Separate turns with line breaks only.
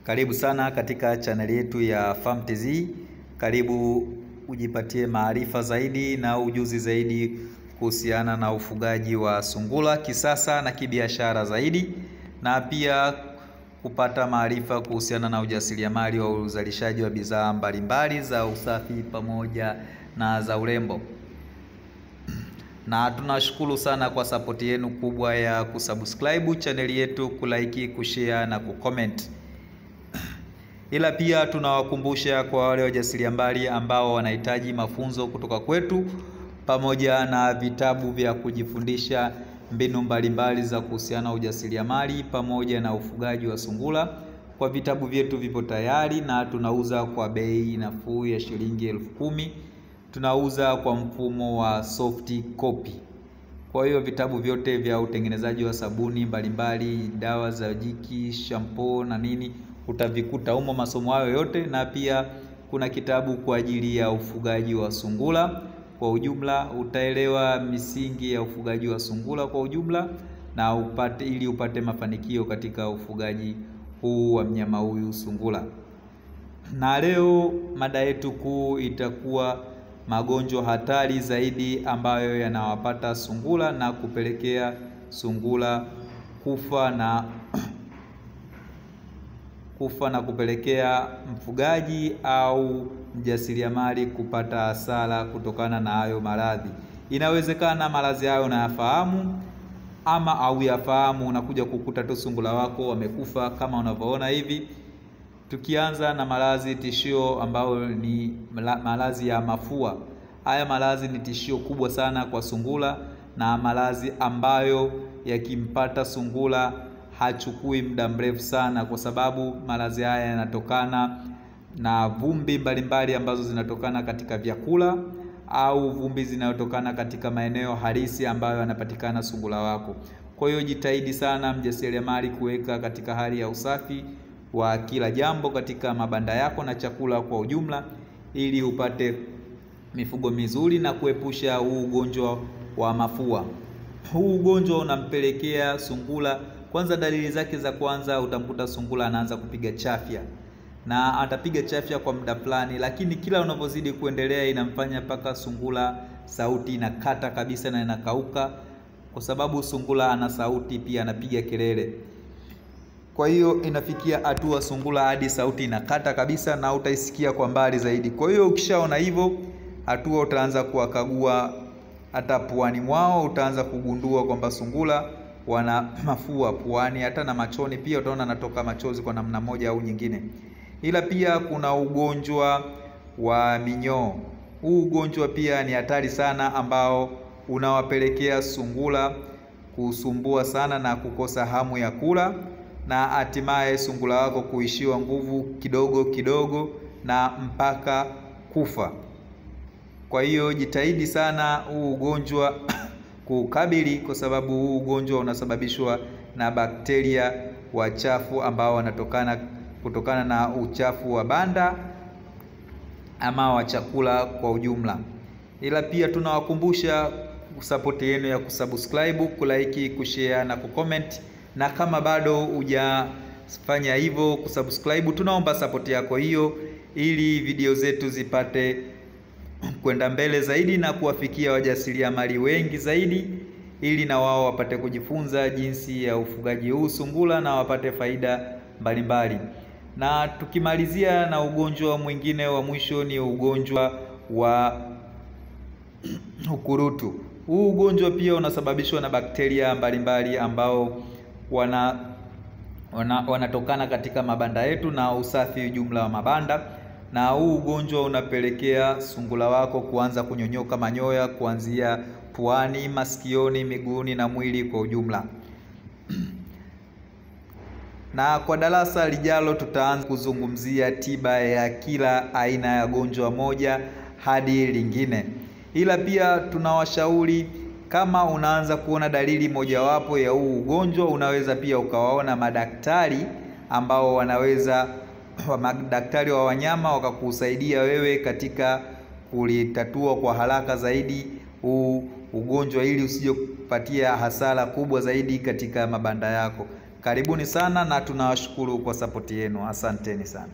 Karibu sana katika channel yetu ya Farm TZ. Karibu ujipatie maarifa zaidi na ujuzi zaidi kuhusiana na ufugaji wa sungura kisasa na kibiashara zaidi, na pia kupata maarifa kuhusiana na ujasiriamali wa uzalishaji wa bidhaa mbalimbali za usafi pamoja na za urembo. Na tunashukuru sana kwa support yenu kubwa ya kusubscribe channel yetu, kulike, kushare na kucomment. Ila pia tunawakumbusha kwa wale wajasiriamali ambao wanahitaji mafunzo kutoka kwetu pamoja na vitabu vya kujifundisha mbinu mbalimbali za kuhusiana na ujasiriamali pamoja na ufugaji wa sungura. Kwa vitabu vyetu vipo tayari na tunauza kwa bei nafuu ya shilingi 10,000. Tunauza kwa mfumo wa soft copy. Kwa hiyo vitabu vyote vya utengenezaji wa sabuni mbalimbali, dawa za jiki, shampoo na nini utavikuta humo, masomo hayo yote, na pia kuna kitabu kwa ajili ya ufugaji wa sungura kwa ujumla. Utaelewa misingi ya ufugaji wa sungura kwa ujumla na ili upate mafanikio katika ufugaji huu wa mnyama huyu sungura. Na leo mada yetu kuu itakuwa magonjwa hatari zaidi ambayo yanawapata sungura na kupelekea sungura kufa na kupelekea mfugaji au mjasiriamali kupata hasara kutokana na hayo maradhi. Inawezekana maradhi hayo unayafahamu ama au yafahamu, unakuja kukuta tu sungura wako wamekufa kama unavyoona hivi. Tukianza na maradhi tishio ambayo ni maradhi ya mafua. Haya maradhi ni tishio kubwa sana kwa sungura, na maradhi ambayo yakimpata sungura hachukui muda mrefu sana, kwa sababu maradhi haya yanatokana na vumbi mbalimbali ambazo zinatokana katika vyakula au vumbi zinayotokana katika maeneo halisi ambayo yanapatikana sungura wako. Kwa hiyo jitahidi sana mjasiriamali kuweka katika hali ya usafi wa kila jambo katika mabanda yako na chakula kwa ujumla, ili upate mifugo mizuri na kuepusha huu ugonjwa wa mafua. Huu ugonjwa unampelekea sungura, kwanza dalili zake za kwanza utamkuta sungura anaanza kupiga chafya, na atapiga chafya kwa muda fulani, lakini kila unavyozidi kuendelea inamfanya paka sungura sauti inakata kabisa na inakauka, kwa sababu sungura ana sauti pia, anapiga kelele. Kwa hiyo inafikia hatua sungura hadi sauti inakata kabisa na utaisikia kwa mbali zaidi. Kwa hiyo ukishaona hivyo, hatua utaanza kuwakagua hata puani mwao, utaanza kugundua kwamba sungura wana mafua puani, hata na machoni pia utaona anatoka machozi kwa namna moja au nyingine. Ila pia kuna ugonjwa wa minyoo. Huu ugonjwa pia ni hatari sana, ambao unawapelekea sungura kusumbua sana na kukosa hamu ya kula, na hatimaye sungura wako kuishiwa nguvu kidogo kidogo na mpaka kufa. Kwa hiyo jitahidi sana huu ugonjwa kukabili, kwa sababu huu ugonjwa unasababishwa na bakteria wachafu ambao kutokana na uchafu wa banda ama wa chakula kwa ujumla. Ila pia tunawakumbusha support yenu ya kusubscribe, kulike, kushare na kucomment, na kama bado hujafanya hivyo kusubscribe, tunaomba support yako hiyo, ili video zetu zipate kwenda mbele zaidi na kuwafikia wajasiriamali wengi zaidi, ili na wao wapate kujifunza jinsi ya ufugaji huu sungura na wapate faida mbalimbali. Na tukimalizia na ugonjwa mwingine wa mwisho, ni ugonjwa wa ukurutu. Huu ugonjwa pia unasababishwa na bakteria mbalimbali ambao wanatokana katika mabanda yetu na usafi jumla wa mabanda, na huu ugonjwa unapelekea sungura wako kuanza kunyonyoka manyoya kuanzia puani, masikioni, miguuni na mwili kwa ujumla. Na kwa darasa lijalo tutaanza kuzungumzia tiba ya kila aina ya gonjwa moja hadi lingine. Ila pia tunawashauri, kama unaanza kuona dalili mojawapo ya huu ugonjwa, unaweza pia ukawaona madaktari ambao madaktari wa wanyama wakakusaidia wewe katika kulitatua kwa haraka zaidi huu ugonjwa, ili usije kupatia hasara kubwa zaidi katika mabanda yako. Karibuni sana na tunawashukuru kwa sapoti yenu. Asanteni sana.